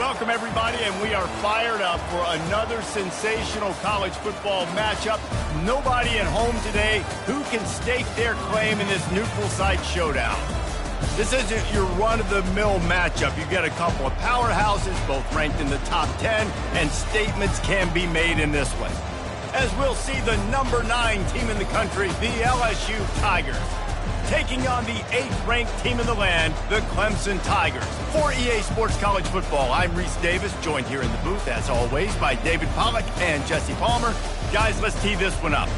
Welcome, everybody, and we are fired up for another sensational college football matchup. Nobody at home today who can stake their claim in this neutral site showdown. This isn't your run-of-the-mill matchup. You've got a couple of powerhouses, both ranked in the top 10, and statements can be made in this one. As we'll see the number 9 team in the country, the LSU Tigers, taking on the 8th-ranked team in the land, the Clemson Tigers. For EA Sports College Football, I'm Reese Davis, joined here in the booth, as always, by David Pollack and Jesse Palmer. Guys, let's tee this one up.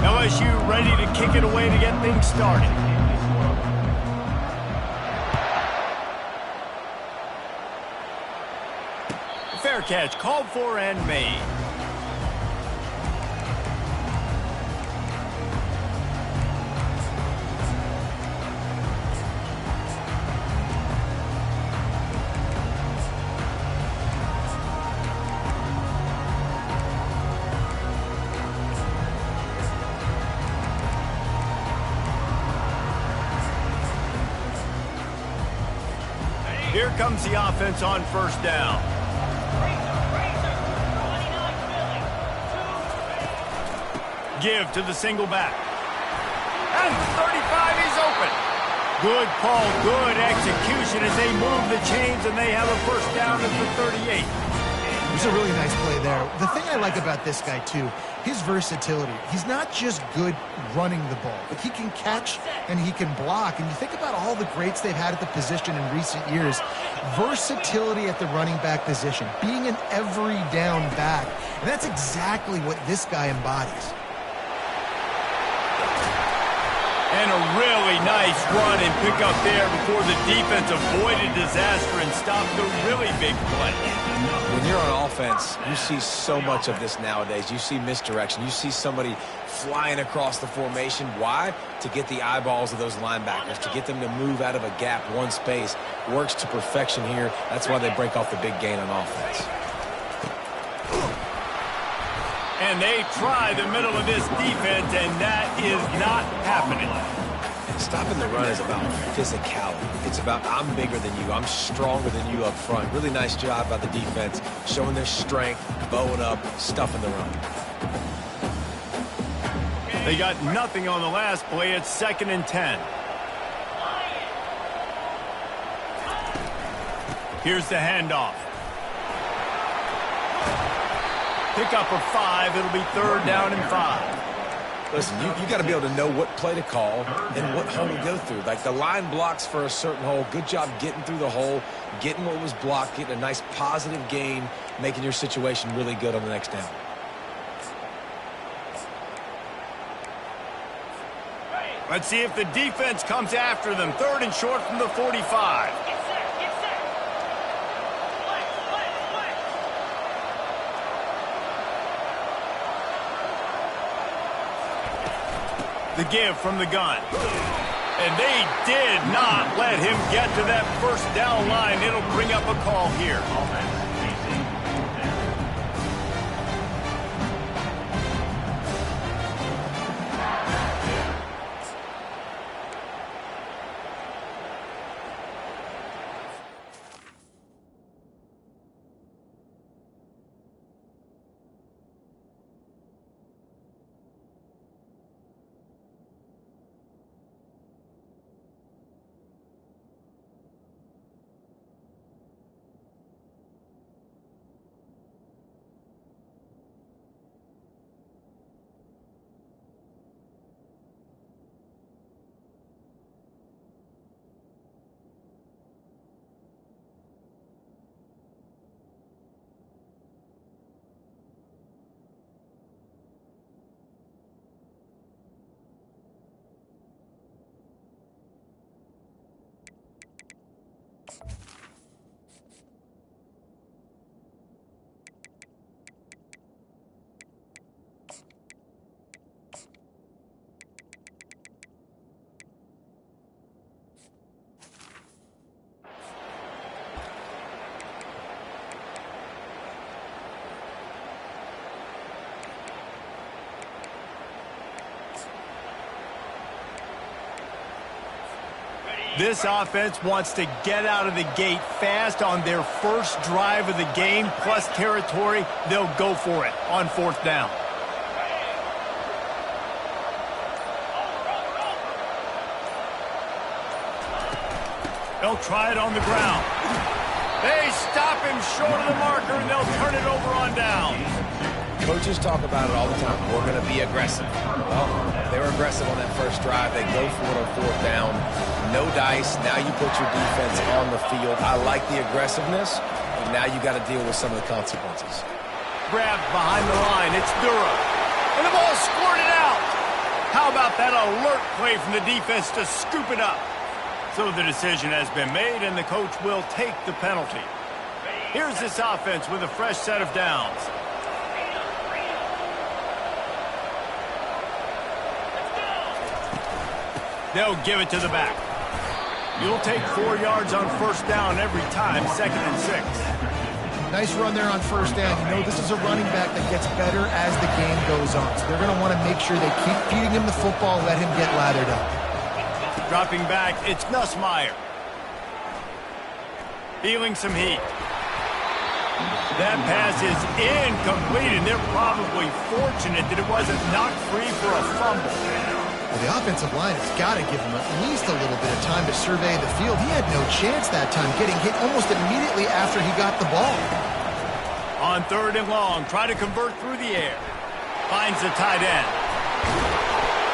LSU ready to kick it away to get things started. Fair catch called for and made. Here comes the offense on first down. Give to the single back. And the 35, he's open. Good call, good execution as they move the chains, and they have a first down at the 38. It was a really nice play there. The thing I like about this guy, too, his versatility. He's not just good running the ball, but he can catch and he can block. And you think about all the greats they've had at the position in recent years. Versatility at the running back position, being an every down back. And that's exactly what this guy embodies. And a really nice run and pick up there before the defense avoided disaster and stopped the really big play. When you're on offense, you see so much of this nowadays. You see misdirection. You see somebody flying across the formation. Why? To get the eyeballs of those linebackers, to get them to move out of a gap, one space. Works to perfection here. That's why they break off the big gain on offense. And they try the middle of this defense, and that is not happening. And stopping the run is about physicality. It's about I'm bigger than you. I'm stronger than you up front. Really nice job by the defense, showing their strength, bowing up, stuffing the run. They got nothing on the last play. It's 2nd and 10. Here's the handoff. Pick up a 5. It'll be 3rd down and 5. Listen, you got to be able to know what play to call and what hole to go through. Like the line blocks for a certain hole. Good job getting through the hole, getting what was blocked, getting a nice positive gain, making your situation really good on the next down. Let's see if the defense comes after them. 3rd and short from the 45. The give from the gun. And they did not let him get to that first down line. It'll bring up a call here. This offense wants to get out of the gate fast on their first drive of the game, plus territory. They'll go for it on 4th down. They'll try it on the ground. They stop him short of the marker, and they'll turn it over on down. Coaches talk about it all the time. We're going to be aggressive. Well, they were aggressive on that first drive. They go for it on 4th down. No dice. Now you put your defense on the field. I like the aggressiveness, but now you got to deal with some of the consequences. Grabbed behind the line. It's Dura. And the ball squirted out. How about that alert play from the defense to scoop it up? So the decision has been made, and the coach will take the penalty. Here's this offense with a fresh set of downs. They'll give it to the back. You'll take 4 yards on 1st down every time, 2nd and 6. Nice run there on 1st down. You know, this is a running back that gets better as the game goes on. So they're going to want to make sure they keep feeding him the football, let him get lathered up. Dropping back, it's Nussmeier. Feeling some heat. That pass is incomplete, and they're probably fortunate that it wasn't knocked free for a fumble. Well, the offensive line has got to give him at least a little bit of time to survey the field. He had no chance that time, getting hit almost immediately after he got the ball. On 3rd and long, try to convert through the air. Finds the tight end.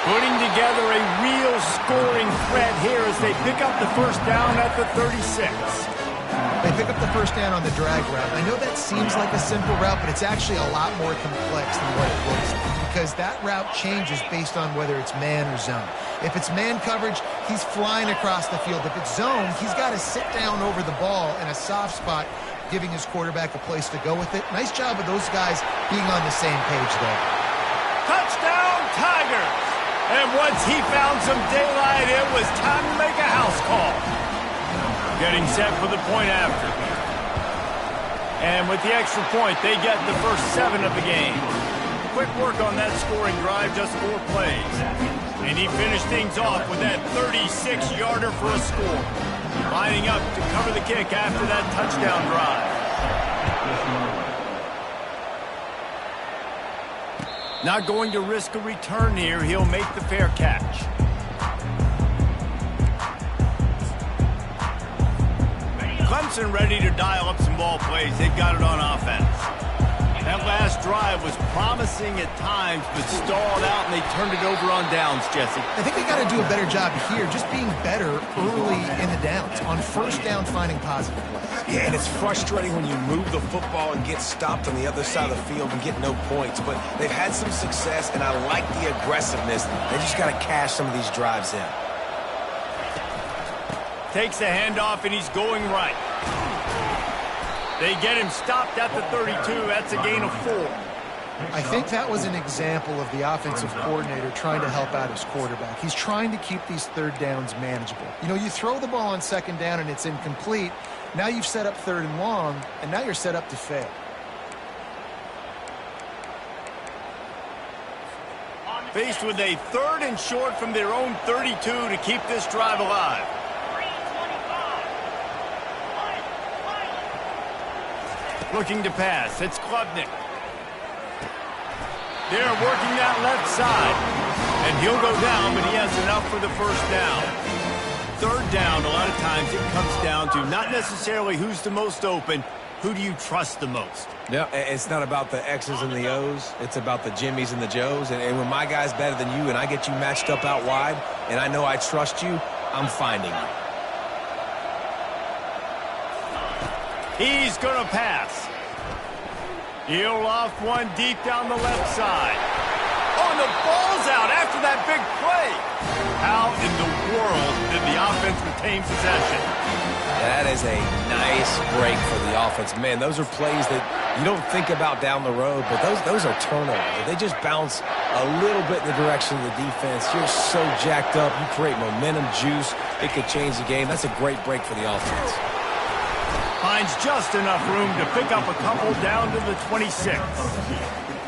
Putting together a real scoring threat here as they pick up the 1st down at the 36. They pick up the 1st down on the drag route. I know that seems like a simple route, but it's actually a lot more complex than what it looks like, because that route changes based on whether it's man or zone. If it's man coverage, he's flying across the field. If it's zone, he's got to sit down over the ball in a soft spot, giving his quarterback a place to go with it. Nice job of those guys being on the same page there. Touchdown, Tigers! And once he found some daylight, it was time to make a house call. Getting set for the point after. And with the extra point, they get the first 7 of the game. Quick work on that scoring drive, just 4 plays. And he finished things off with that 36-yarder for a score. Lining up to cover the kick after that touchdown drive. Not going to risk a return here. He'll make the fair catch. Clemson ready to dial up some ball plays. They've got it on offense. That last drive was promising at times, but stalled out, and they turned it over on downs, Jesse. I think they got to do a better job here, just being better early in the downs. On 1st down, finding positive plays. Yeah, and it's frustrating when you move the football and get stopped on the other side of the field and get no points. But they've had some success, and I like the aggressiveness. They just got to cash some of these drives in. Takes the handoff, and he's going right. They get him stopped at the 32. That's a gain of 4. I think that was an example of the offensive coordinator trying to help out his quarterback. He's trying to keep these 3rd downs manageable. You know, you throw the ball on 2nd down and it's incomplete. Now you've set up 3rd and long, and now you're set up to fail. Faced with a 3rd and short from their own 32 to keep this drive alive. Looking to pass. It's Klubnik. They're working that left side. And he'll go down, but he has enough for the 1st down. 3rd down, a lot of times it comes down to not necessarily who's the most open, who do you trust the most? Yeah, it's not about the X's and the O's. It's about the Jimmys and the Joes. And when my guy's better than you and I get you matched up out wide, and I know I trust you, I'm finding you. He's going to pass. He'll loft one deep down the left side. Oh, and the ball's out after that big play. How in the world did the offense retain possession? That is a nice break for the offense. Man, those are plays that you don't think about down the road, but those are turnovers. They just bounce a little bit in the direction of the defense. You're so jacked up. You create momentum, juice. It could change the game. That's a great break for the offense. Finds just enough room to pick up a couple down to the 26.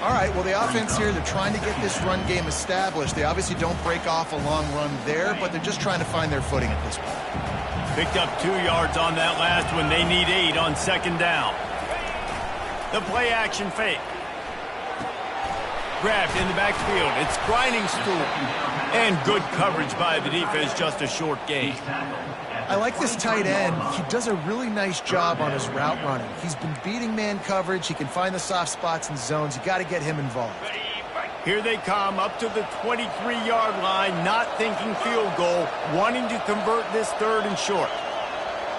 All right, well, the offense here, they're trying to get this run game established. They obviously don't break off a long run there, but they're just trying to find their footing at this point. Picked up 2 yards on that last one. They need 8 on second down. The play action fake. Grabbed in the backfield. It's grinding stool. And good coverage by the defense, just a short gain. I like this tight end. He does a really nice job on his route running. He's been beating man coverage. He can find the soft spots and zones. You got to get him involved. Here they come up to the 23-yard line, not thinking field goal, wanting to convert this 3rd and short.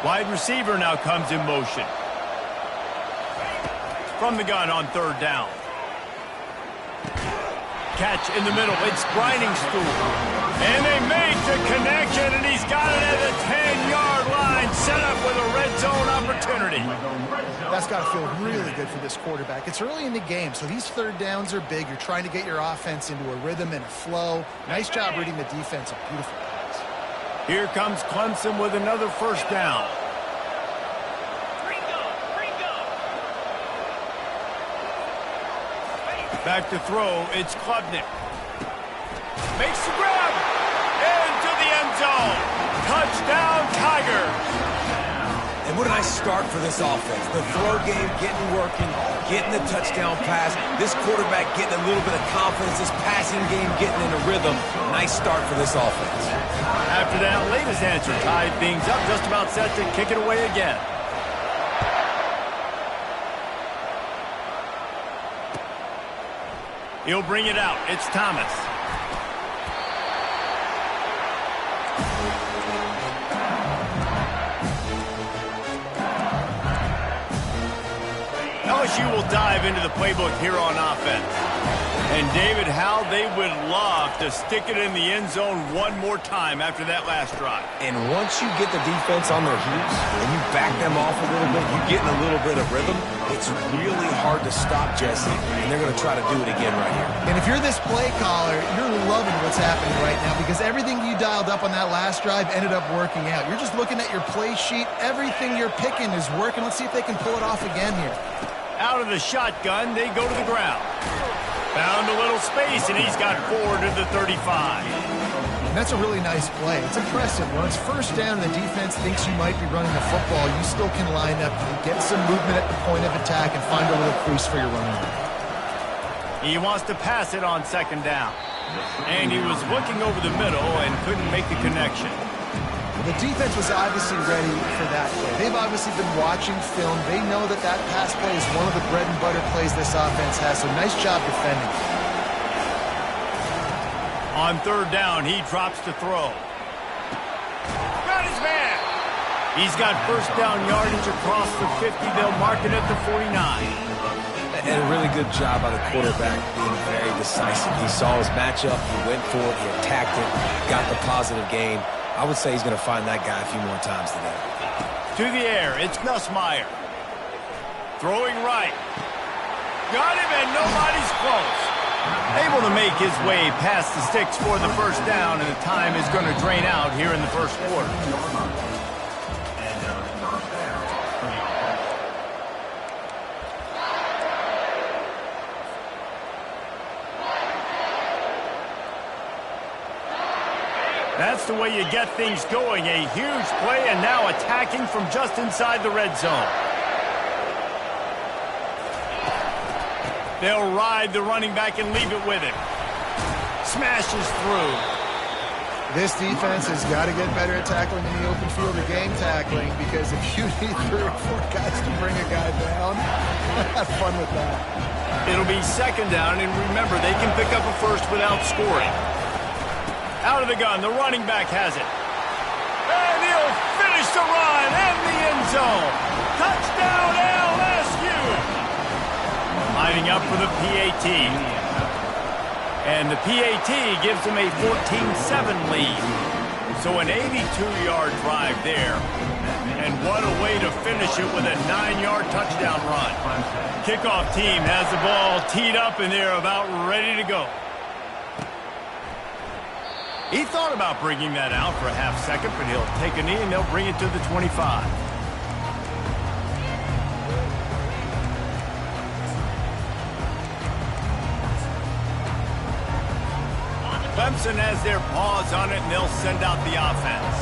Wide receiver now comes in motion. From the gun on 3rd down. Catch in the middle. It's grinding stool. And they make the connection, and he's got it at the 10-yard line, set up with a red zone opportunity. That's got to feel really good for this quarterback. It's early in the game, so these 3rd downs are big. You're trying to get your offense into a rhythm and a flow. Nice job reading the defense. A beautiful pass. Here comes Clemson with another 1st down. Back to throw, it's Klubnik. Makes the grab, into the end zone. Touchdown, Tiger. And what a nice start for this offense. The throw game getting working, getting the touchdown pass. This quarterback getting a little bit of confidence. This passing game getting in a rhythm. Nice start for this offense. After that latest answer tied things up, just about set to kick it away again. He'll bring it out. It's Thomas. LSU will dive into the playbook here on offense. And David, how they would love to stick it in the end zone one more time after that last drive. And once you get the defense on their heels and you back them off a little bit, you get in a little bit of rhythm, it's really hard to stop, Jesse, and they're going to try to do it again right here. And if you're this play caller, you're loving what's happening right now because everything you dialed up on that last drive ended up working out. You're just looking at your play sheet. Everything you're picking is working. Let's see if they can pull it off again here. Out of the shotgun, they go to the ground. Found a little space, and he's got 4 to the 35. And that's a really nice play. It's impressive. When it's 1st down and the defense thinks you might be running the football, you still can line up, get some movement at the point of attack, and find a little crease for your running back. He wants to pass it on 2nd down. And he was looking over the middle and couldn't make the connection. The defense was obviously ready for that play. They've obviously been watching film. They know that that pass play is one of the bread and butter plays this offense has, so nice job defending. On 3rd down, he drops to throw. Got his man. He's got 1st down yardage across the 50. They'll mark it at the 49. And a really good job by the quarterback being very decisive. He saw his matchup, he went for it, he attacked it, got the positive gain. I would say he's going to find that guy a few more times today. To the air, it's Nussmeier. Throwing right. Got him, and nobody's close. Able to make his way past the sticks for the 1st down, and the time is going to drain out here in the 1st quarter. That's the way you get things going. A huge play, and now attacking from just inside the red zone. They'll ride the running back and leave it with him. Smashes through. This defense has got to get better at tackling in the open field or game tackling, because if you need 3 or 4 guys to bring a guy down, have fun with that. It'll be 2nd down, and remember, they can pick up a 1st without scoring. Out of the gun, the running back has it. And he'll finish the run in the end zone. Touchdown, LSU! Lining up for the PAT. And the PAT gives them a 14-7 lead. So an 82-yard drive there. And what a way to finish it with a 9-yard touchdown run. Kickoff team has the ball teed up, and they're about ready to go. He thought about bringing that out for a half-second, but he'll take a knee, and they'll bring it to the 25. Clemson has their paws on it, and they'll send out the offense.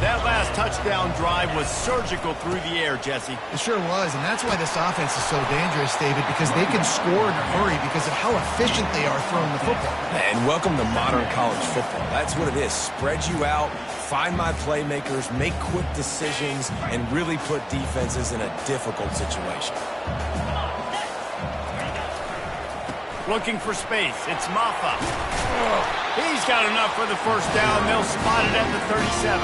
That last touchdown drive was surgical through the air, Jesse. It sure was, and that's why this offense is so dangerous, David, because they can score in a hurry because of how efficient they are throwing the football. And welcome to modern college football. That's what it is. Spread you out, find my playmakers, make quick decisions, and really put defenses in a difficult situation. Looking for space. It's Maffa. He's got enough for the first down. They'll spot it at the 37.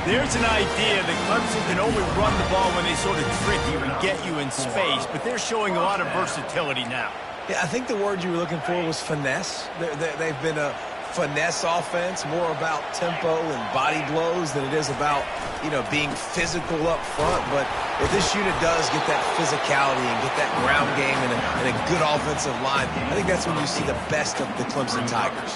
There's an idea that Clemson can only run the ball when they sort of trick you and get you in space, but they're showing a lot of versatility now. Yeah, I think the word you were looking for was finesse. They've been a finesse offense, more about tempo and body blows than it is about, being physical up front. But if this unit does get that physicality and get that ground game and a good offensive line, I think that's when you see the best of the Clemson Tigers.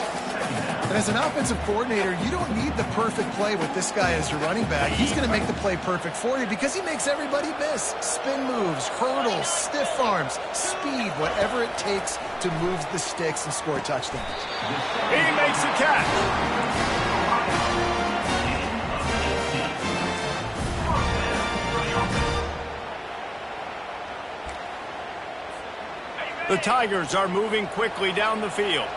And as an offensive coordinator, you don't need the perfect play with this guy as your running back. He's going to make the play perfect for you because he makes everybody miss. Spin moves, hurdles, stiff arms, speed, whatever it takes to move the sticks and score touchdowns. He makes a catch. The Tigers are moving quickly down the field.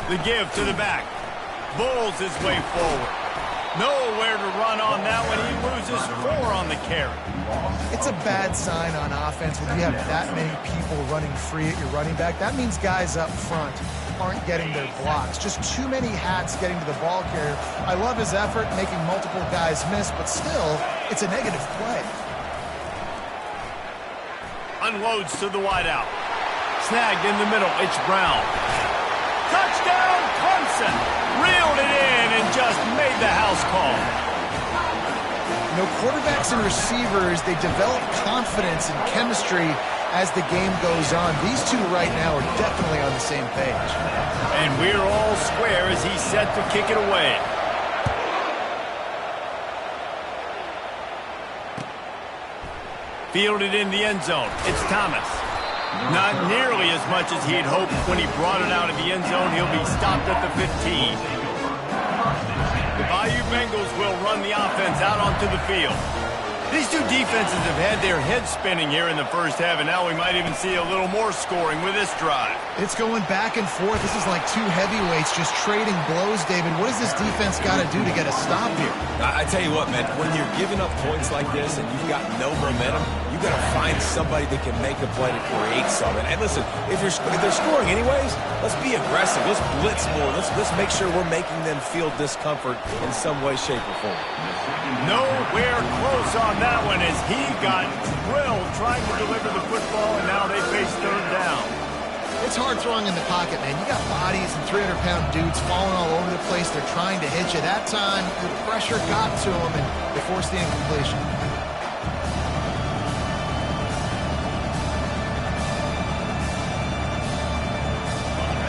The give to the back. Bulls his way forward. Nowhere to run on that one. He loses 4 on the carry. It's a bad sign on offense when you have that many people running free at your running back. That means guys up front aren't getting their blocks. Just too many hats getting to the ball carrier. I love his effort making multiple guys miss, but still, it's a negative play. Unloads to the wideout. Snagged in the middle. It's Brown. Touchdown, Clemson! Reeled it in and just made the house call. Quarterbacks and receivers, they develop confidence and chemistry as the game goes on. These two right now are definitely on the same page. And we're all square as he's set to kick it away. Fielded in the end zone. It's Thomas. Not nearly as much as he had hoped when he brought it out of the end zone. He'll be stopped at the 15. The Bayou Bengals will run the offense out onto the field. These two defenses have had their heads spinning here in the first half, and now we might even see a little more scoring with this drive. It's going back and forth. This is like two heavyweights just trading blows, David. What does this defense got to do to get a stop here? I tell you what, man, when you're giving up points like this and you've got no momentum, you got to find somebody that can make a play to create something. And listen, if they're scoring anyways, let's be aggressive. Let's blitz more. Let's make sure we're making them feel discomfort in some way, shape, or form. Nowhere close on that one as he got drilled trying to deliver the football, and now they face third down. It's hard throwing in the pocket, man. You got bodies and 300-pound dudes falling all over the place. They're trying to hit you. That time, the pressure got to them, and they forced the incompletion.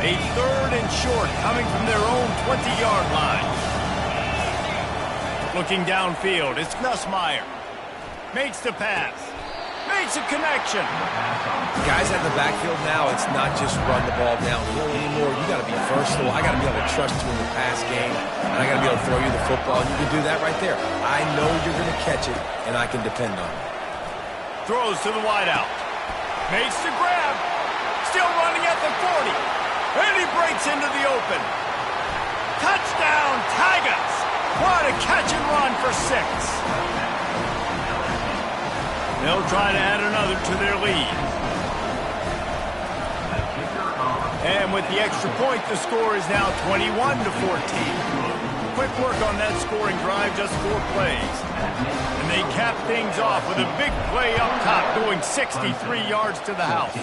A third and short coming from their own 20-yard line. Looking downfield, it's Nussmeier. Makes the pass. Makes a connection. Guys at the backfield now, it's not just run the ball downhill anymore. You got to be versatile. I got to be able to trust you in the pass game, and I got to be able to throw you the football, and you can do that right there. I know you're going to catch it, and I can depend on it. Throws to the wideout. Makes the grab. Still running at the 40. And he breaks into the open. Touchdown, Tigers! What a catch and run for 6. They'll try to add another to their lead. And with the extra point, the score is now 21-14. Quick work on that scoring drive, just 4 plays. And they cap things off with a big play up top, going 63 yards to the house.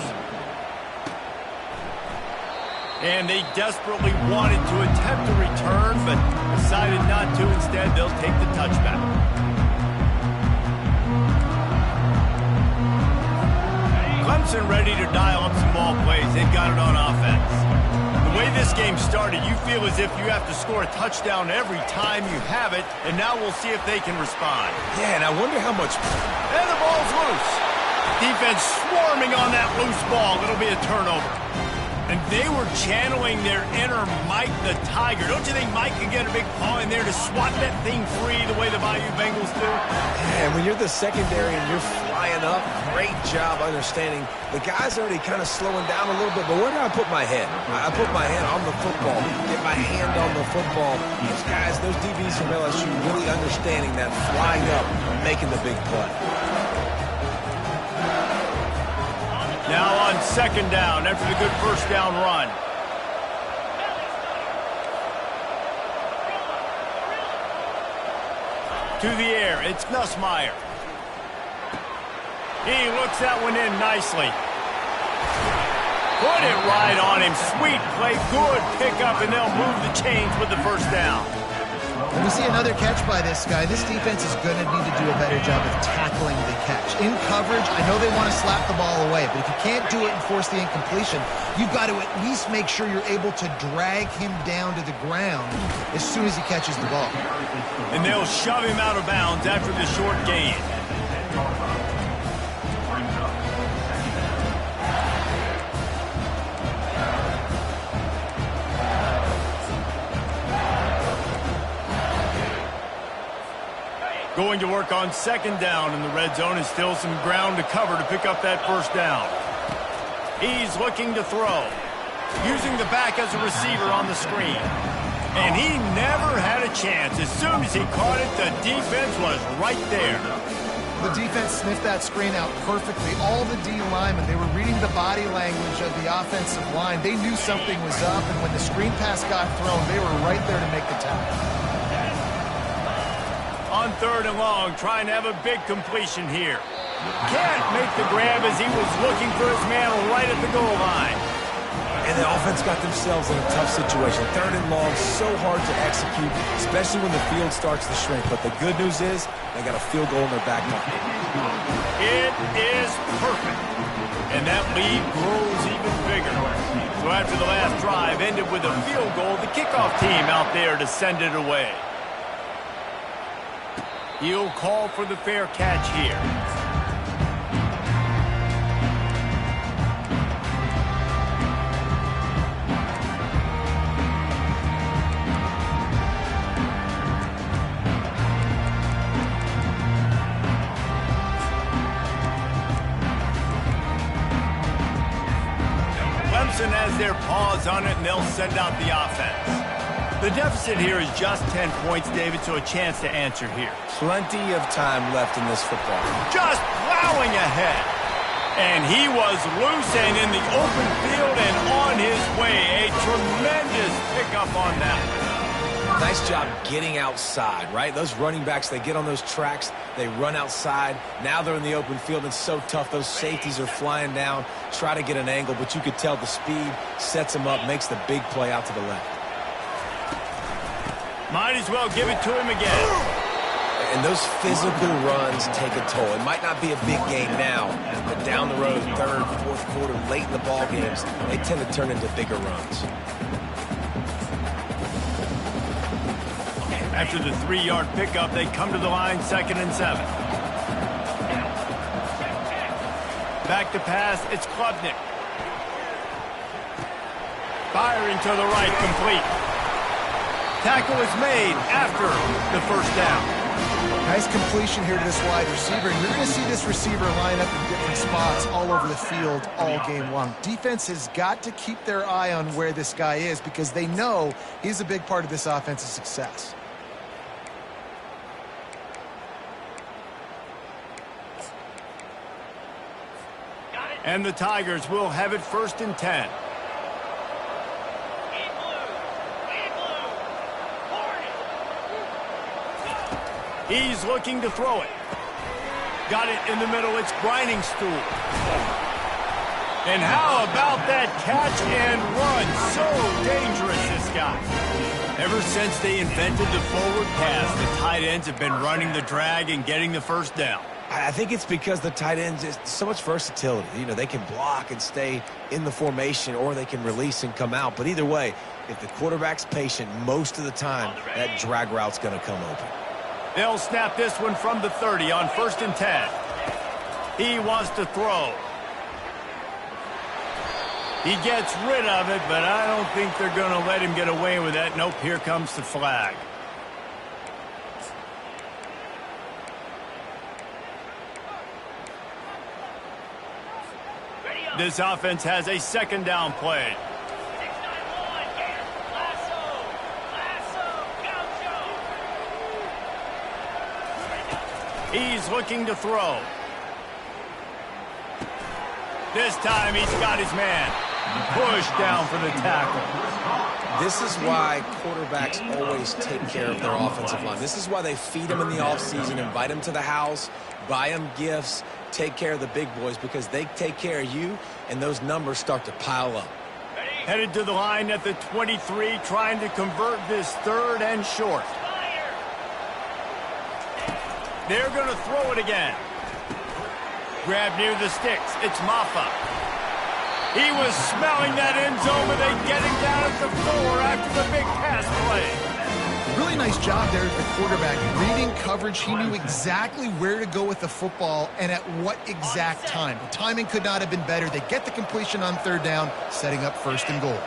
And they desperately wanted to attempt a return, but decided not to. Instead, they'll take the touchback. Clemson ready to dial up some ball plays. They've got it on offense. The way this game started, you feel as if you have to score a touchdown every time you have it, and now we'll see if they can respond. Yeah, and I wonder how much... And the ball's loose. defense swarming on that loose ball. It'll be a turnover. And they were channeling their inner Mike the Tiger. Don't you think Mike could get a big paw in there to swat that thing free the way the Bayou Bengals do? Yeah, and when you're the secondary and you're flying up, great job understanding. The guy's already kind of slowing down a little bit, but where do I put my head? I put my head on the football, get my hand on the football. Those guys, those DBs from LSU really understanding that flying up, making the big play. Now on second down after the good first down run. To the air, it's Nussmeier. He looks that one in nicely. Put it right on him. Sweet play, good pickup, and they'll move the chains with the first down. When we see another catch by this guy, this defense is going to need to do a better job of tackling the catch. In coverage, I know they want to slap the ball away, but if you can't do it and force the incompletion, you've got to at least make sure you're able to drag him down to the ground as soon as he catches the ball. And they'll shove him out of bounds after the short gain. Going to work on second down in the red zone, and still some ground to cover to pick up that first down. He's looking to throw, using the back as a receiver on the screen. And he never had a chance. As soon as he caught it, the defense was right there. The defense sniffed that screen out perfectly. All the D linemen, they were reading the body language of the offensive line. They knew something was up, and when the screen pass got thrown, they were right there to make the tackle. On third and long, trying to have a big completion here. Can't make the grab as he was looking for his man right at the goal line. And the offense got themselves in a tough situation. Third and long, so hard to execute, especially when the field starts to shrink. But the good news is they got a field goal in their back pocket. It is perfect. And that lead grows even bigger. So after the last drive ended with a field goal, the kickoff team out there to send it away. He'll call for the fair catch here. Clemson has their paws on it, and they'll send out the offense. The deficit here is just 10 points, David, so a chance to answer here. Plenty of time left in this football game. Just plowing ahead. And he was loose and in the open field and on his way. A tremendous pickup on that. Nice job getting outside, right? Those running backs, they get on those tracks, they run outside. Now they're in the open field. It's so tough. Those safeties are flying down, try to get an angle, but you could tell the speed sets them up, makes the big play out to the left. Might as well give it to him again. And those physical runs take a toll. It might not be a big game now, but down the road, third, fourth quarter, late in the ball games, they tend to turn into bigger runs. After the 3-yard pickup, they come to the line, 2nd and 7. Back to pass, it's Klubnik. Firing to the right, complete. Tackle is made after the first down. Nice completion here to this wide receiver. And you're going to see this receiver line up in different spots all over the field all game long. Defense has got to keep their eye on where this guy is because they know he's a big part of this offense's success. And the Tigers will have it 1st and 10. He's looking to throw it. Got it in the middle. It's Grinding Stool. And how about that catch and run? So dangerous, this guy. Ever since they invented the forward pass, the tight ends have been running the drag and getting the first down. I think it's because the tight ends is so much versatility. You know, they can block and stay in the formation, or they can release and come out. But either way, if the quarterback's patient, most of the time, that drag route's going to come open. They'll snap this one from the 30 on 1st and 10. He wants to throw. He gets rid of it, but I don't think they're going to let him get away with that. Nope, here comes the flag. This offense has a second down play. He's looking to throw. This time he's got his man. Push down for the tackle. This is why quarterbacks always take care of their offensive line. This is why they feed them in the offseason, invite them to the house, buy them gifts, take care of the big boys, because they take care of you, and those numbers start to pile up. Headed to the line at the 23, trying to convert this third and short. They're going to throw it again. Grab near the sticks. It's Maffa. He was smelling that end zone, but they get him down at the 4 after the big pass play. Really nice job there at the quarterback. Reading coverage, he knew exactly where to go with the football and at what exact time. The timing could not have been better. They get the completion on third down, setting up first and goal.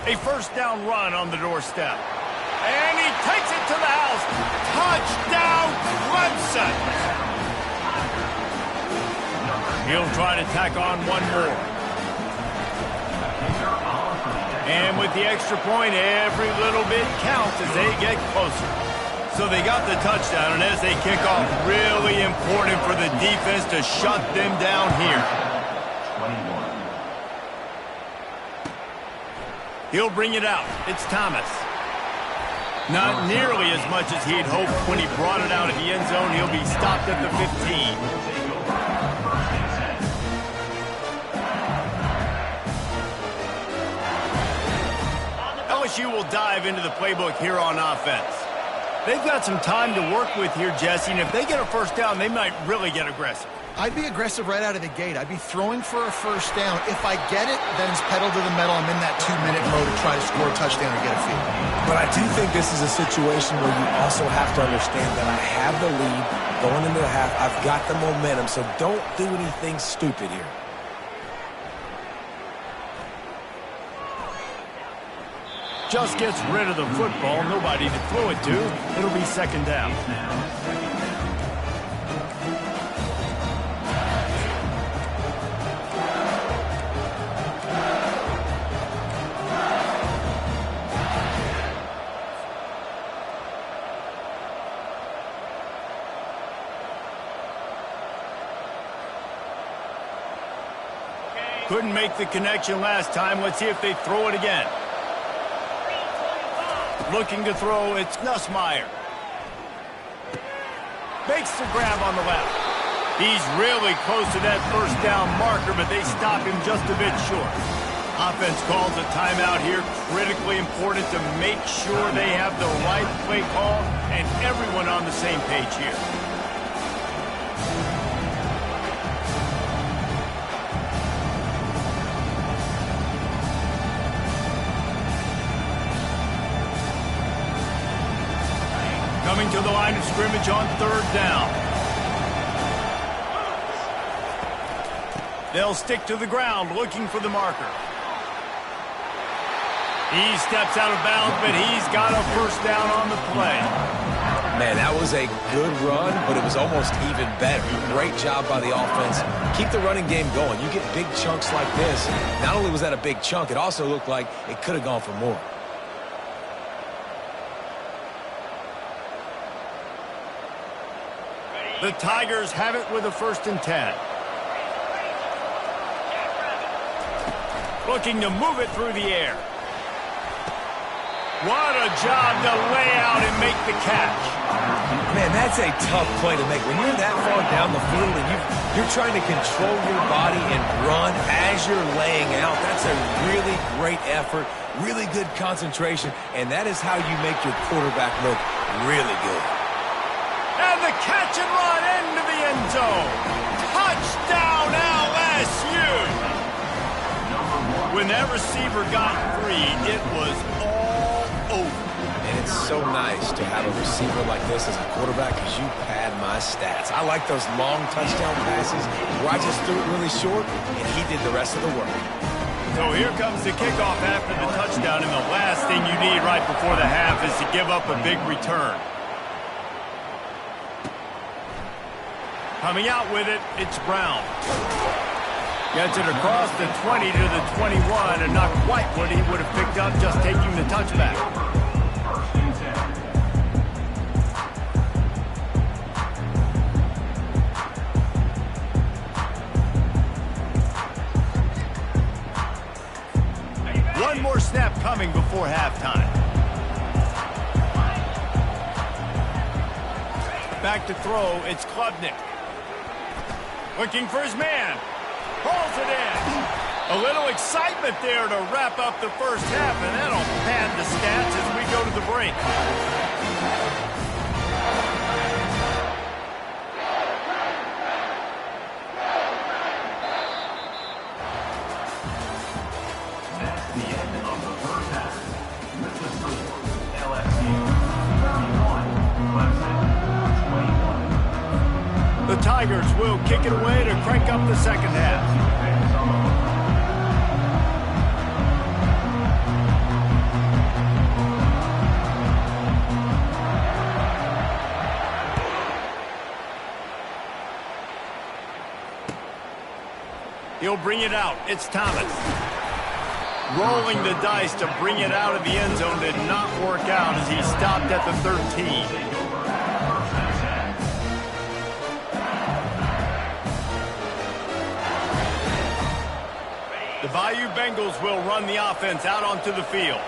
A first down run on the doorstep. And he takes it to the house. Touchdown, Clemson. He'll try to tack on one more. And with the extra point, every little bit counts as they get closer. So they got the touchdown, and as they kick off, really important for the defense to shut them down here. He'll bring it out. It's Thomas. Not nearly as much as he'd hoped when he brought it out of the end zone. He'll be stopped at the 15. LSU will dive into the playbook here on offense. They've got some time to work with here, Jesse, and if they get a first down, they might really get aggressive. I'd be aggressive right out of the gate. I'd be throwing for a first down. If I get it, then it's pedal to the metal. I'm in that 2-minute mode to try to score a touchdown or get a field. But I do think this is a situation where you also have to understand that I have the lead going into the half. I've got the momentum, so don't do anything stupid here. Just gets rid of the football. Nobody to throw it to. It'll be second down. Couldn't make the connection last time. Let's see if they throw it again. Looking to throw, it's Nussmeier. Makes the grab on the left. He's really close to that first down marker, but they stop him just a bit short. Offense calls a timeout here. Critically important to make sure they have the right play call and everyone on the same page here. Coming to the line of scrimmage on third down. They'll stick to the ground looking for the marker. He steps out of bounds, but he's got a first down on the play. Man, that was a good run, but it was almost even better. Great job by the offense. Keep the running game going. You get big chunks like this. Not only was that a big chunk, it also looked like it could have gone for more. The Tigers have it with a 1st and 10. Looking to move it through the air. What a job to lay out and make the catch. Man, that's a tough play to make. When you're that far down the field and you're trying to control your body and run as you're laying out, that's a really great effort, really good concentration, and that is how you make your quarterback look really good. And the catch and run into the end zone. Touchdown, LSU. When that receiver got free, it was all over. And if it's so nice to have a receiver like this as a quarterback because you pad my stats. I like those long touchdown passes where I just threw it really short, and he did the rest of the work. So here comes the kickoff after the touchdown, and the last thing you need right before the half is to give up a big return. Coming out with it, it's Brown. Gets it across the 20 to the 21, and not quite what he would have picked up just taking the touchback. One more snap coming before halftime. Back to throw, it's Klubnik. Looking for his man. Pulls it in. A little excitement there to wrap up the first half, and that'll pad the stats as we go to the break. That's the end of the first half. With the score, LSU 31, Clemson 21. The Tigers will kick it away to crank up the second half. He'll bring it out. It's Thomas. Rolling the dice to bring it out of the end zone did not work out as he stopped at the 13. The Bayou Bengals will run the offense out onto the field.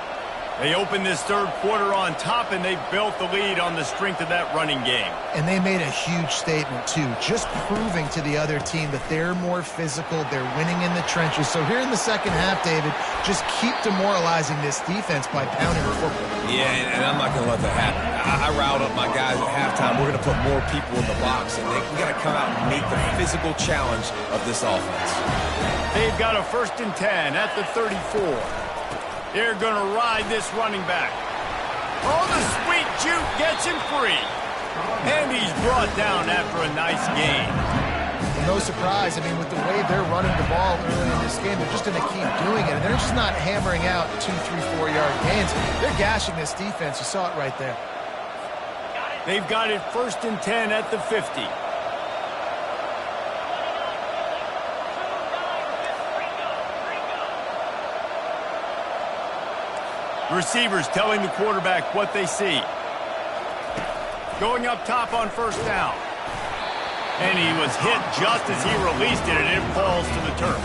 They opened this third quarter on top, and they built the lead on the strength of that running game. And they made a huge statement, too, just proving to the other team that they're more physical, they're winning in the trenches. So here in the second half, David, just keep demoralizing this defense by pounding the football. Yeah, and I'm not going to let that happen. I riled up my guys at halftime. We're going to put more people in the box, and we got to come out and meet the physical challenge of this offense. They've got a 1st and 10 at the 34. They're going to ride this running back. Oh, the sweet juke gets him free. And he's brought down after a nice gain. No surprise. I mean, with the way they're running the ball early in this game, they're just going to keep doing it. And they're just not hammering out 2, 3, 4-yard gains. They're gashing this defense. You saw it right there. They've got it 1st and 10 at the 50. Receivers telling the quarterback what they see. Going up top on 1st down. And he was hit just as he released it, and it falls to the turf.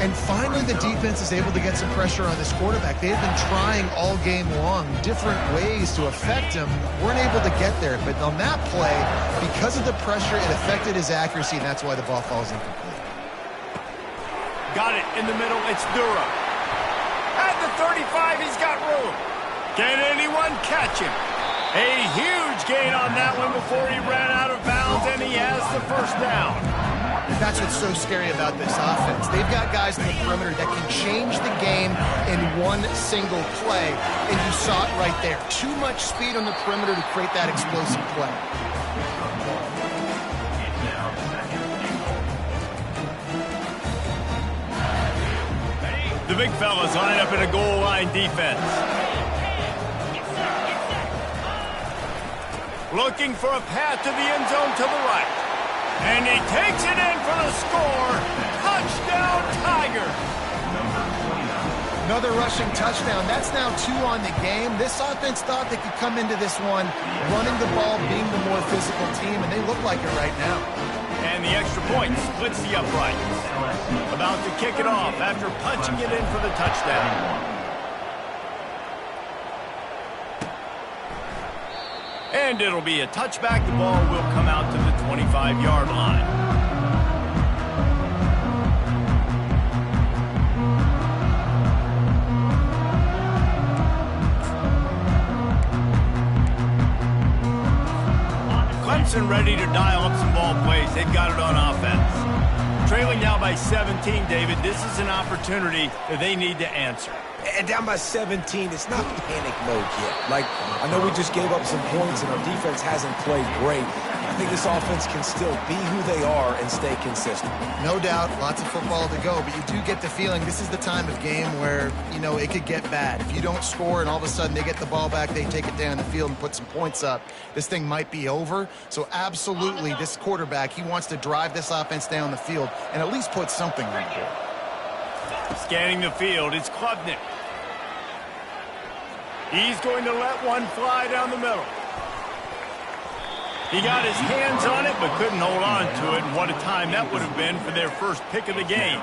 And finally, the defense is able to get some pressure on this quarterback. They've been trying all game long different ways to affect him. Weren't able to get there. But on that play, because of the pressure, it affected his accuracy, and that's why the ball falls incomplete. Got it in the middle. It's Dura. At the 35, he's got room. Can anyone catch him? A huge gain on that one before he ran out of bounds, and he has the 1st down. That's what's so scary about this offense. They've got guys in the perimeter that can change the game in one single play, and you saw it right there. Too much speed on the perimeter to create that explosive play. The big fellas line up in a goal line defense. Looking for a path to the end zone to the right. And he takes it in for the score. Touchdown, Tigers. Another rushing touchdown. That's now 2 on the game. This offense thought they could come into this one running the ball, being the more physical team, and they look like it right now. And the extra point splits the uprights. About to kick it off after punching it in for the touchdown. And it'll be a touchback. The ball will come out to the 25-yard line. Clemson ready to dial up some ball plays. They've got it on offense. Trailing now by 17, David. This is an opportunity that they need to answer. And down by 17, it's not panic mode yet. Like, I know we just gave up some points and our defense hasn't played great. I think this offense can still be who they are and stay consistent. No doubt, lots of football to go, but you do get the feeling this is the time of game where, you know, it could get bad. If you don't score and all of a sudden they get the ball back, they take it down the field and put some points up, this thing might be over. So absolutely, this quarterback, he wants to drive this offense down the field and at least put something on the board. Scanning the field, it's Klubnik. He's going to let one fly down the middle. He got his hands on it, but couldn't hold on to it. And what a time that would have been for their first pick of the game.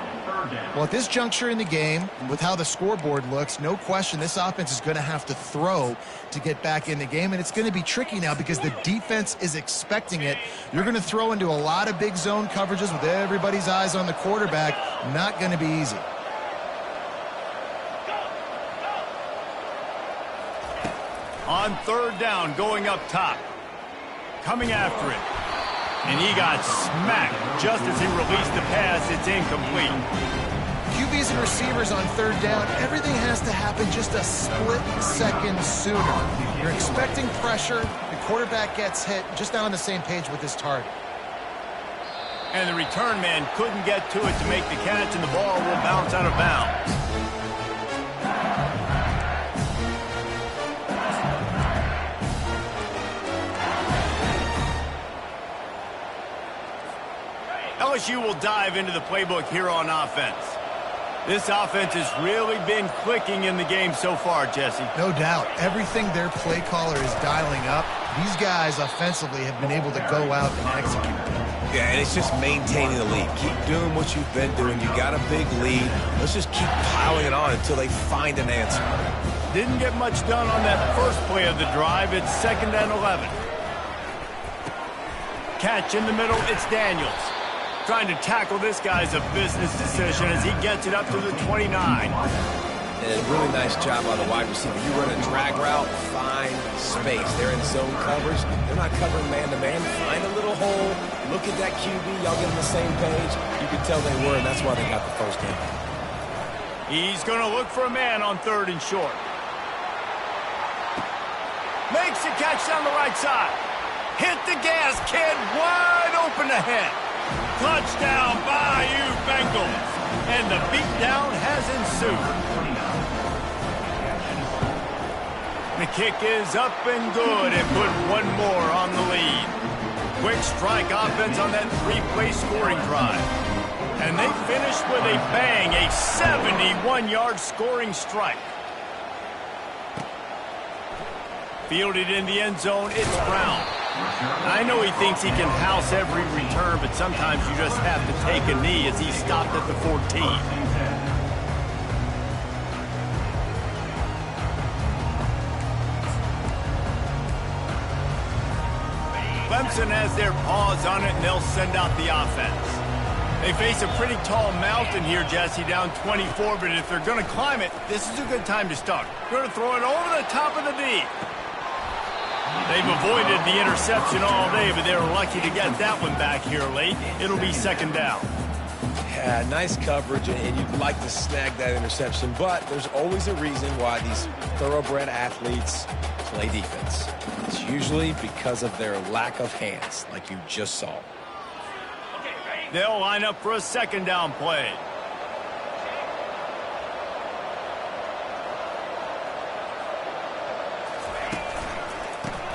Well, at this juncture in the game, with how the scoreboard looks, no question this offense is going to have to throw to get back in the game. And it's going to be tricky now because the defense is expecting it. You're going to throw into a lot of big zone coverages with everybody's eyes on the quarterback. Not going to be easy. On third down, going up top. Coming after it. And he got smacked just as he released the pass. It's incomplete. QBs and receivers on third down, everything has to happen just a split second sooner. You're expecting pressure. The quarterback gets hit, just not on the same page with his target. And the return man couldn't get to it to make the catch, and the ball will bounce out of bounds. LSU will dive into the playbook here on offense. This offense has really been clicking in the game so far, Jesse. No doubt. Everything their play caller is dialing up, these guys offensively have been able to go out and execute. Yeah, and it's just maintaining the lead. Keep doing what you've been doing. You got a big lead. Let's just keep piling it on until they find an answer. Didn't get much done on that first play of the drive. It's 2nd and 11. Catch in the middle. It's Daniels. Trying to tackle this guy's a business decision as he gets it up to the 29. And a really nice job by the wide receiver. You run a drag route, find space. They're in zone coverage. They're not covering man-to-man. Find a little hole. Look at that QB. Y'all get on the same page. You can tell they were, and that's why they got the first down. He's going to look for a man on 3rd and short. Makes the catch down the right side. Hit the gas, kid. Wide open ahead. Touchdown, Bayou Bengals. And the beatdown has ensued. The kick is up and good and put one more on the lead. Quick strike offense on that 3-play scoring drive. And they finished with a bang, a 71-yard scoring strike. Fielded in the end zone, it's Brown. I know he thinks he can house every return, but sometimes you just have to take a knee as he stopped at the 14. Clemson has their paws on it, and they'll send out the offense. They face a pretty tall mountain here, Jesse, down 24, but if they're going to climb it, this is a good time to start. They're going to throw it over the top of the knee. They've avoided the interception all day, but they were lucky to get that one back here late. It'll be 2nd down. Yeah, nice coverage, and you'd like to snag that interception, but there's always a reason why these thoroughbred athletes play defense. It's usually because of their lack of hands, like you just saw. They'll line up for a 2nd down play.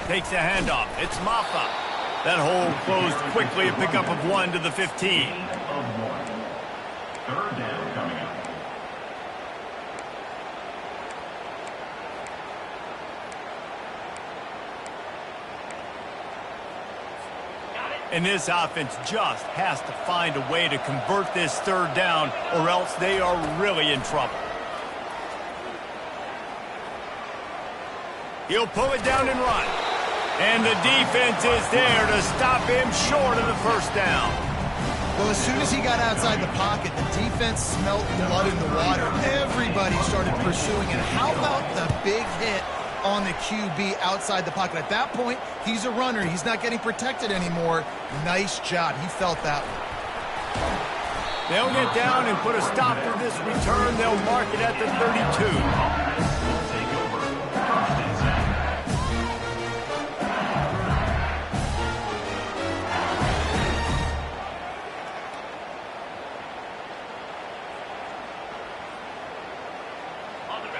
Takes a handoff. It's Maffa. That hole closed quickly, a pickup of 1 to the 15. 3rd down coming up. And this offense just has to find a way to convert this 3rd down, or else they are really in trouble. He'll pull it down and run. And the defense is there to stop him short of the 1st down. Well, as soon as he got outside the pocket, the defense smelled blood in the water. Everybody started pursuing it. How about the big hit on the QB outside the pocket? At that point, he's a runner. He's not getting protected anymore. Nice job. He felt that one. They'll get down and put a stop to this return. They'll mark it at the 32. Take over. First and 7.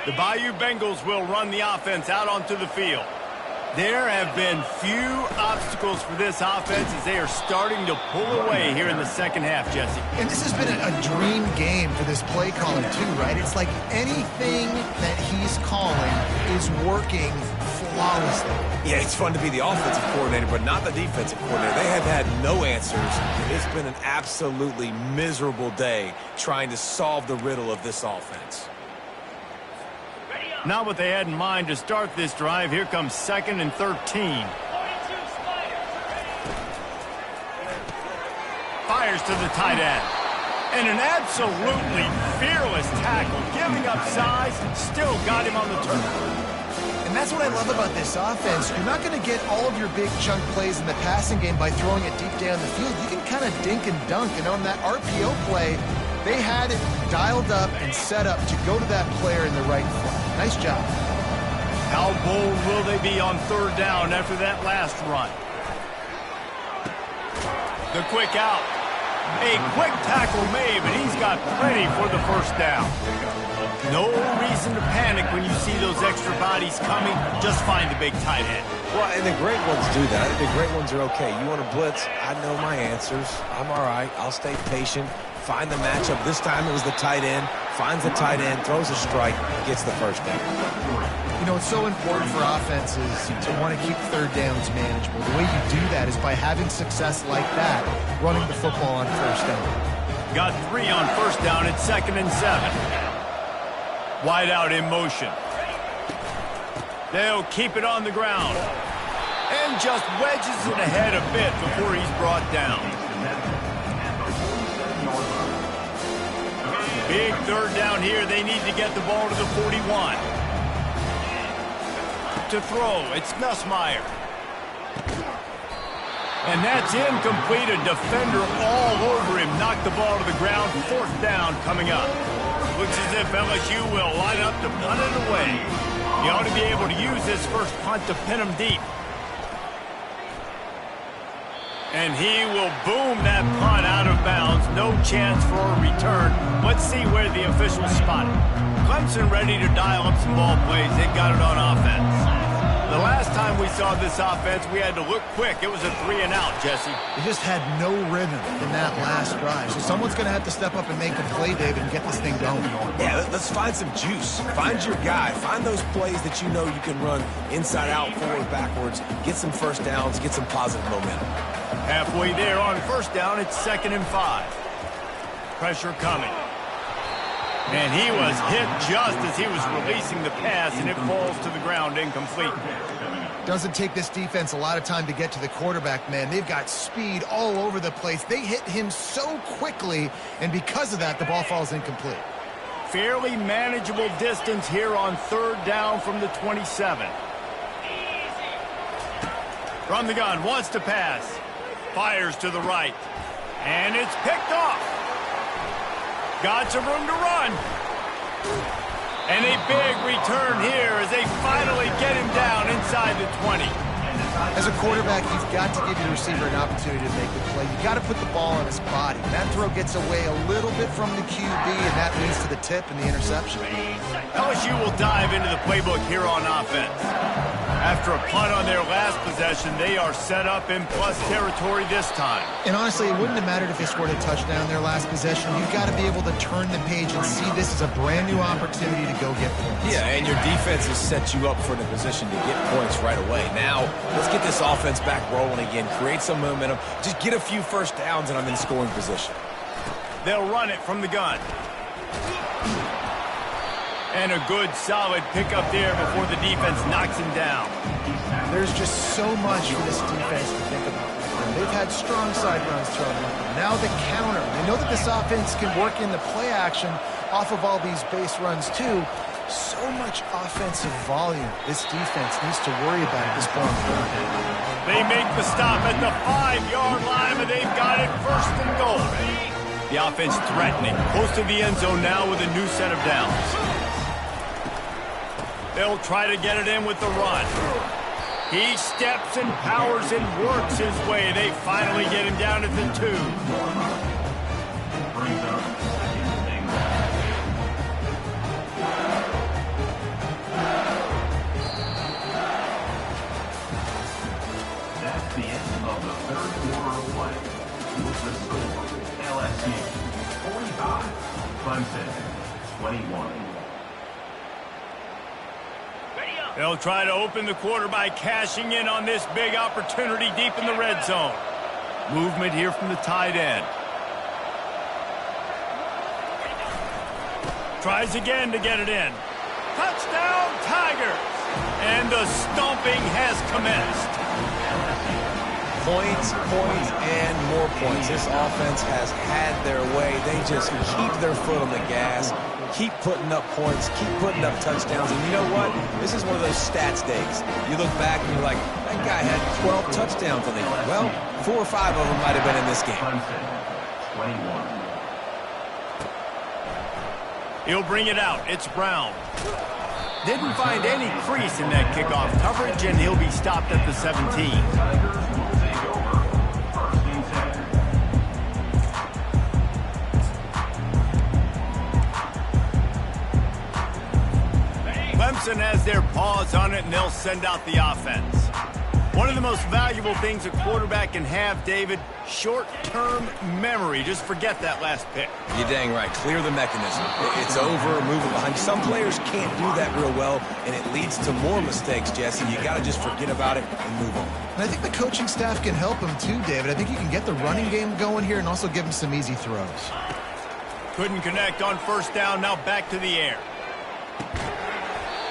The Bayou Bengals will run the offense out onto the field. There have been few obstacles for this offense as they are starting to pull away here in the second half, Jesse. And this has been a dream game for this play caller too, right? It's like anything that he's calling is working flawlessly. Yeah, it's fun to be the offensive coordinator, but not the defensive coordinator. They have had no answers. It's been an absolutely miserable day trying to solve the riddle of this offense. Not what they had in mind to start this drive. Here comes 2nd and 13. Fires to the tight end. And an absolutely fearless tackle. Giving up size, still got him on the turn. And that's what I love about this offense. You're not going to get all of your big chunk plays in the passing game by throwing it deep down the field. You can kind of dink and dunk. And on that RPO play, they had it dialed up and set up to go to that player in the right flat. Nice job. How bold will they be on 3rd down after that last run? The quick out. A quick tackle made, but he's got plenty for the 1st down. No reason to panic when you see those extra bodies coming. Just find the big tight end. Well, and the great ones do that. The great ones are okay. You want to blitz? I know my answers. I'm all right. I'll stay patient. Find the matchup. This time it was the tight end. Finds the tight end, throws a strike, gets the 1st down. You know, it's so important for offenses to want to keep 3rd downs manageable. The way you do that is by having success like that, running the football on 1st down. Got 3 on 1st down at 2nd and 7. Wide out in motion. They'll keep it on the ground. And just wedges it ahead a bit before he's brought down. Big 3rd down here. They need to get the ball to the 41. To throw, it's Nussmeier. And that's incomplete. A defender all over him. Knocked the ball to the ground. 4th down coming up. Looks as if LSU will line up to punt it away. You ought to be able to use this first punt to pin him deep. And he will boom that punt out of bounds. No chance for a return. Let's see where the officials spot it. Clemson ready to dial up some ball plays. They got it on offense. The last time we saw this offense, we had to look quick. It was a 3 and out, Jesse. They just had no rhythm in that last drive. So someone's going to have to step up and make a play, David, and get this thing going. Yeah, let's find some juice. Find your guy. Find those plays that you know you can run inside out, forward, backwards. Get some 1st downs. Get some positive momentum. Halfway there on 1st down, it's 2nd and 5. Pressure coming. And he was hit just as he was releasing the pass, and it falls to the ground incomplete. Doesn't take this defense a lot of time to get to the quarterback, man. They've got speed all over the place. They hit him so quickly, and because of that, the ball falls incomplete. Fairly manageable distance here on 3rd down from the 27. From the gun, wants to pass. Fires to the right. And it's picked off. Got some room to run. And a big return here as they finally get him down inside the 20. As a quarterback, you've got to give your receiver an opportunity to make the play. You've got to put the ball on his body. That throw gets away a little bit from the QB, and that leads to the tip and the interception. LSU will dive into the playbook here on offense. After a punt on their last possession, they are set up in plus territory this time. And honestly, it wouldn't have mattered if they scored a touchdown their last possession. You've got to be able to turn the page and see this as a brand new opportunity to go get points. Yeah, and your defense has set you up for the position to get points right away. Now, let's get this offense back rolling again. Create some momentum. Just get a few 1st downs, and I'm in scoring position. They'll run it from the gun. And a good, solid pickup there before the defense knocks him down. There's just so much for this defense to think about. They've had strong side runs thrown at them. Now the counter. They know that this offense can work in the play action off of all these base runs too. So much offensive volume this defense needs to worry about at this point. They make the stop at the 5-yard line, and they've got it 1st and goal. The offense threatening. Close to the end zone now with a new set of downs. They'll try to get it in with the run. He steps and powers and works his way. They finally get him down at the 2. Brings up second and goal. That's the end of the third quarter of play. With the score, LSU 45, Clemson 21. They'll try to open the quarter by cashing in on this big opportunity deep in the red zone. Movement here from the tight end. Tries again to get it in. Touchdown, Tigers! And the stomping has commenced. Points, and more points. This offense has had their way. They just keep their foot on the gas, keep putting up points, keep putting up touchdowns. And you know what? This is one of those stats days. You look back and you're like, that guy had 12 touchdowns on the year. Well, 4 or 5 of them might have been in this game. Clemson 21. He'll bring it out. It's Brown. Didn't find any crease in that kickoff coverage, and he'll be stopped at the 17. Tigers will take over first and 10. Clemson has their paws on it, and they'll send out the offense. One of the most valuable things a quarterback can have, David, short-term memory. Just forget that last pick. You're dang right. Clear the mechanism. It's over, move it behind. Some players can't do that real well, and it leads to more mistakes, Jesse. You got to just forget about it and move on. And I think the coaching staff can help him too, David. I think you can get the running game going here and also give him some easy throws. Couldn't connect on first down. Now back to the air.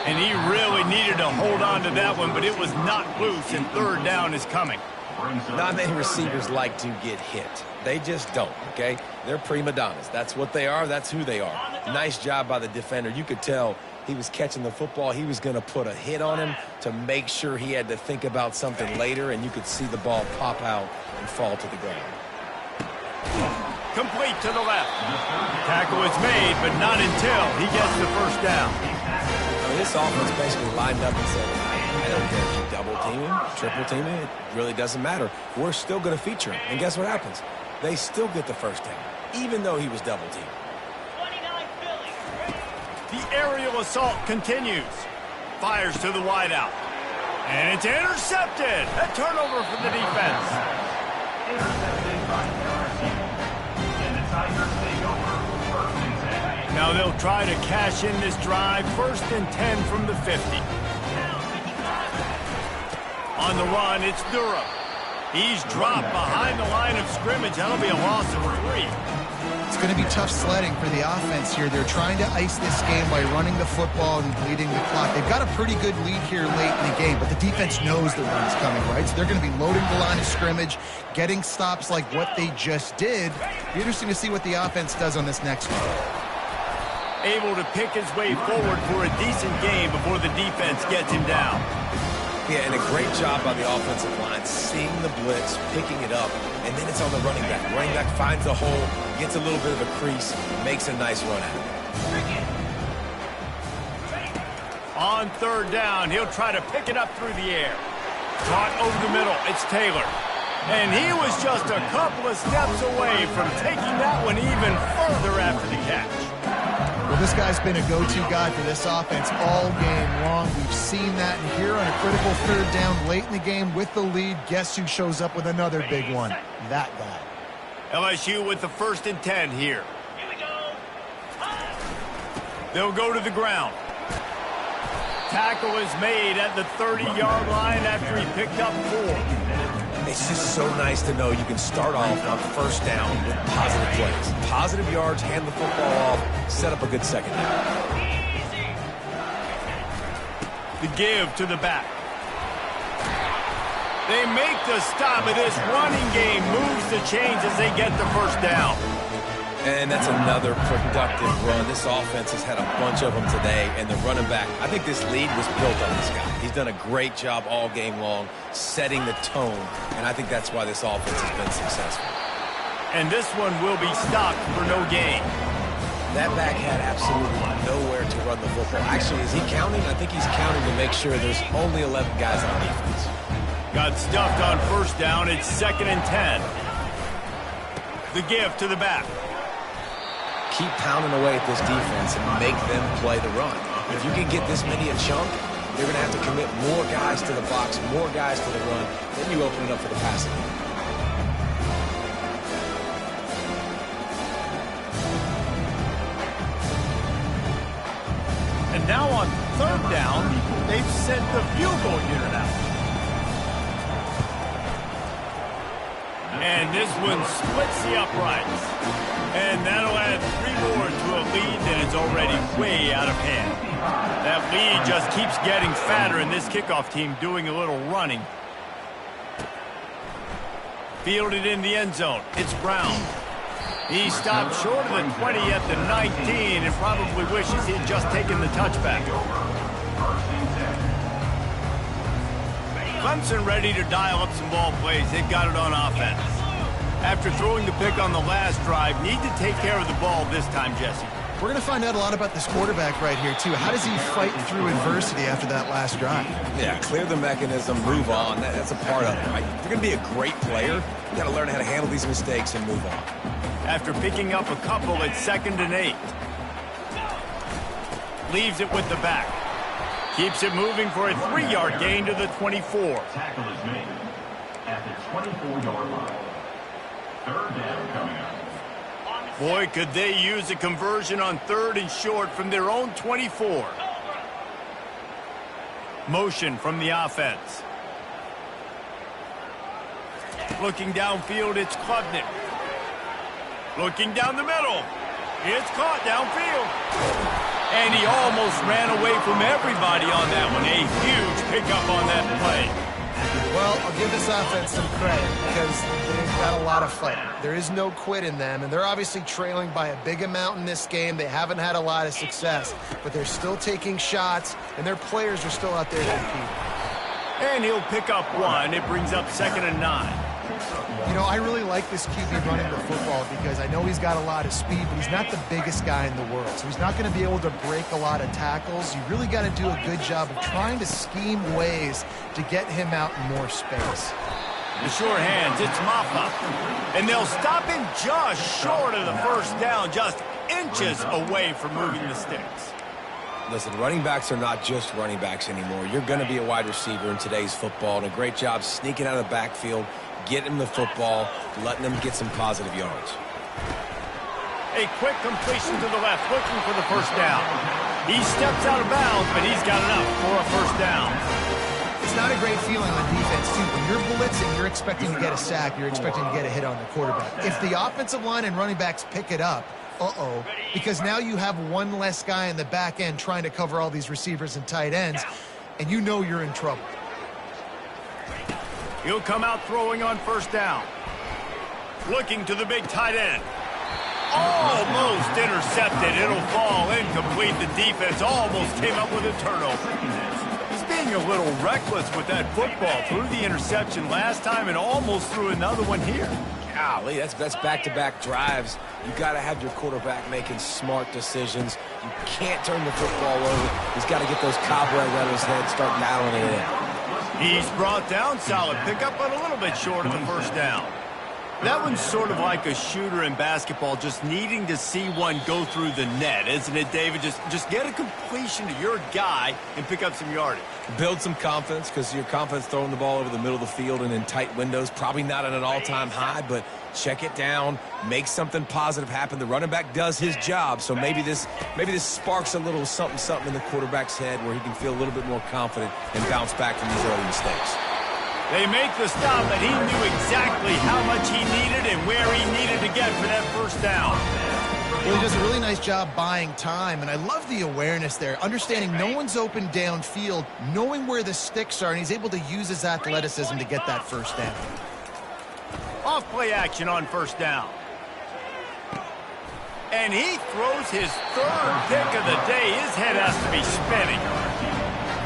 And he really needed to hold on to that one, but it was knocked loose, and third down is coming. Not many receivers like to get hit. They just don't, okay? They're prima donnas. That's what they are. That's who they are. Nice job by the defender. You could tell he was catching the football. He was going to put a hit on him to make sure he had to think about something later, and you could see the ball pop out and fall to the ground. Complete to the left. Tackle is made, but not until he gets the first down. This offense basically lined up and said, I don't care if you double team him, triple team him, it really doesn't matter. We're still going to feature him. And guess what happens? They still get the first down, even though he was double teamed. The aerial assault continues. Fires to the wideout. And it's intercepted. A turnover for the defense. Intercepted by LSU. And the Tigers take over first and 10. Now they'll try to cash in this drive. First and 10 from the 50. On the run, it's Durham. He's dropped behind the line of scrimmage. That'll be a loss of 3. It's going to be tough sledding for the offense here. They're trying to ice this game by running the football and bleeding the clock. They've got a pretty good lead here late in the game, but the defense knows the run's coming, right? So they're going to be loading the line of scrimmage, getting stops like what they just did. Be interesting to see what the offense does on this next one. Able to pick his way forward for a decent game before the defense gets him down. Yeah, and a great job by the offensive line, seeing the blitz, picking it up, and then it's on the running back. Running back finds a hole, gets a little bit of a crease, makes a nice run at it. On third down, he'll try to pick it up through the air. Caught over the middle, it's Taylor. And he was just a couple of steps away from taking that one even further after the catch. Well, this guy's been a go-to guy for this offense all game long. We've seen that, and here on a critical third down late in the game with the lead, guess who shows up with another big one? That guy. LSU with the first and 10 here. They'll go to the ground. Tackle is made at the 30-yard line after he picked up 4. It's just so nice to know you can start off on first down with positive plays. Positive yards, hand the football off, set up a good second down. The give to the back. They make the stop, but this running game moves the chains as they get the first down. And that's another productive run. This offense has had a bunch of them today, and the running back, I think this lead was built on this guy. He's done a great job all game long, setting the tone, and I think that's why this offense has been successful. And this one will be stopped for no gain. That back had absolutely nowhere to run the football. Actually, is he counting? I think he's counting to make sure there's only 11 guys on defense. Got stuffed on first down. It's 2nd and 10. The give to the back. Keep pounding away at this defense and make them play the run. If you can get this many a chunk, you're going to have to commit more guys to the box, more guys to the run. Then you open it up for the passing. And now on 3rd down, they've sent the field goal unit out. And this one splits the uprights. And that'll add 3 more to a lead that is already way out of hand. That lead just keeps getting fatter, and this kickoff team doing a little running. Fielded in the end zone. It's Brown. He stopped short of the 20 at the 19 and probably wishes he had just taken the touchback. Clemson ready to dial up some ball plays. They've got it on offense. After throwing the pick on the last drive, need to take care of the ball this time, Jesse. We're going to find out a lot about this quarterback right here, too. How does he fight through adversity after that last drive? Yeah, clear the mechanism, move on. That's a part of it, right? If you're going to be a great player, you got to learn how to handle these mistakes and move on. After picking up a couple at 2nd and 8. Leaves it with the back. Keeps it moving for a 3-yard gain to the 24. Tackle is made at the 24-yard line. 3rd down coming up. Boy, could they use a conversion on 3rd and short from their own 24. Motion from the offense. Looking downfield, it's Klubnik. Looking down the middle. It's caught downfield. And he almost ran away from everybody on that one. A huge pickup on that play. Well, I'll give this offense some credit because they've got a lot of fight. There is no quit in them, and they're obviously trailing by a big amount in this game. They haven't had a lot of success, but they're still taking shots, and their players are still out there to compete. And he'll pick up 1. It brings up 2nd and 9. You know, I really like this QB running the football because I know he's got a lot of speed, but he's not the biggest guy in the world. So he's not going to be able to break a lot of tackles. You really got to do a good job of trying to scheme ways to get him out in more space. The sure hands, it's Maffa. And they'll stop him just short of the first down, just inches away from moving the sticks. Listen, running backs are not just running backs anymore. You're going to be a wide receiver in today's football, and a great job sneaking out of the backfield, getting the football, letting them get some positive yards. A quick completion to the left, looking for the first down. He steps out of bounds, but he's got enough for a first down. It's not a great feeling on defense, too. When you're blitzing, you're expecting to get a sack. You're expecting to get a hit on the quarterback. If the offensive line and running backs pick it up, because now you have one less guy in the back end trying to cover all these receivers and tight ends, and you know you're in trouble. He'll come out throwing on first down. Looking to the big tight end. Almost intercepted. It'll fall incomplete. The defense almost came up with a turnover. He's being a little reckless with that football. Threw the interception last time and almost threw another one here. Golly, that's back-to-back drives. You got to have your quarterback making smart decisions. You can't turn the football over. He's got to get those cobwebs out of his head, start dialing it in. He's brought down solid pickup, but a little bit short of the first down. That one's sort of like a shooter in basketball, just needing to see one go through the net, isn't it, David? Just get a completion to your guy and pick up some yardage. Build some confidence, because your confidence throwing the ball over the middle of the field and in tight windows, probably not at an all-time high, but check it down, make something positive happen. The running back does his job, so maybe this sparks a little something in the quarterback's head where he can feel a little bit more confident and bounce back from these early mistakes. They make the stop, but he knew exactly how much he needed and where he needed to get for that first down. Well, he does a really nice job buying time, and I love the awareness there, understanding no one's open downfield, knowing where the sticks are, and he's able to use his athleticism to get that first down. Off play action on first down. And he throws his 3rd pick of the day. His head has to be spinning.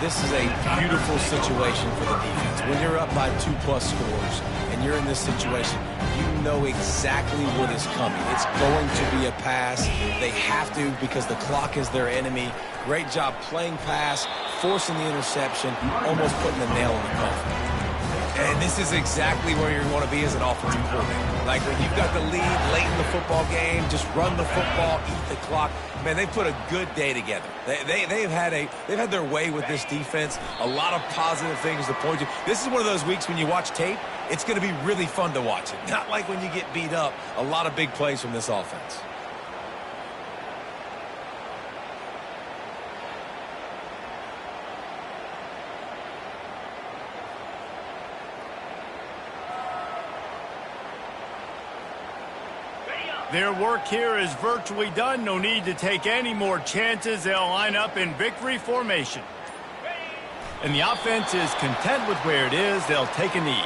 This is a beautiful situation for the defense. When you're up by 2+ scores and you're in this situation, you know exactly what is coming. It's going to be a pass. They have to because the clock is their enemy. Great job playing pass, forcing the interception, almost putting the nail in the coffin. And this is exactly where you want to be as an offensive coordinator. Like when you've got the lead late in the football game, just run the football, eat the clock. Man, they put a good day together. They've had their way with this defense. A lot of positive things to point to. This is one of those weeks when you watch tape, it's going to be really fun to watch it. Not like when you get beat up. A lot of big plays from this offense. Their work here is virtually done. No need to take any more chances. They'll line up in victory formation. And the offense is content with where it is. They'll take a knee.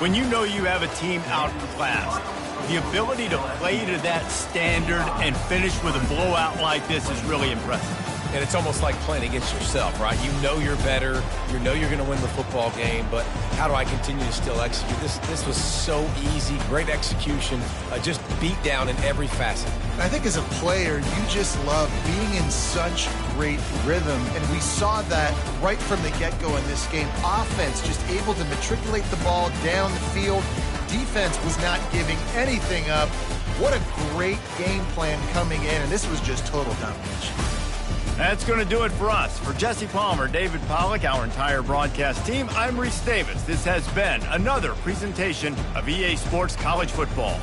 When you know you have a team outclassed, the ability to play to that standard and finish with a blowout like this is really impressive. And it's almost like playing against yourself, right? You know you're better. You know you're going to win the football game, but how do I continue to still execute? This was so easy. Great execution. Just beat down in every facet. I think as a player, you just love being in such great rhythm, and we saw that right from the get-go in this game. Offense just able to matriculate the ball down the field. Defense was not giving anything up. What a great game plan coming in, and this was just total domination. That's going to do it for us. For Jesse Palmer, David Pollack, our entire broadcast team, I'm Reese Davis. This has been another presentation of EA Sports College Football.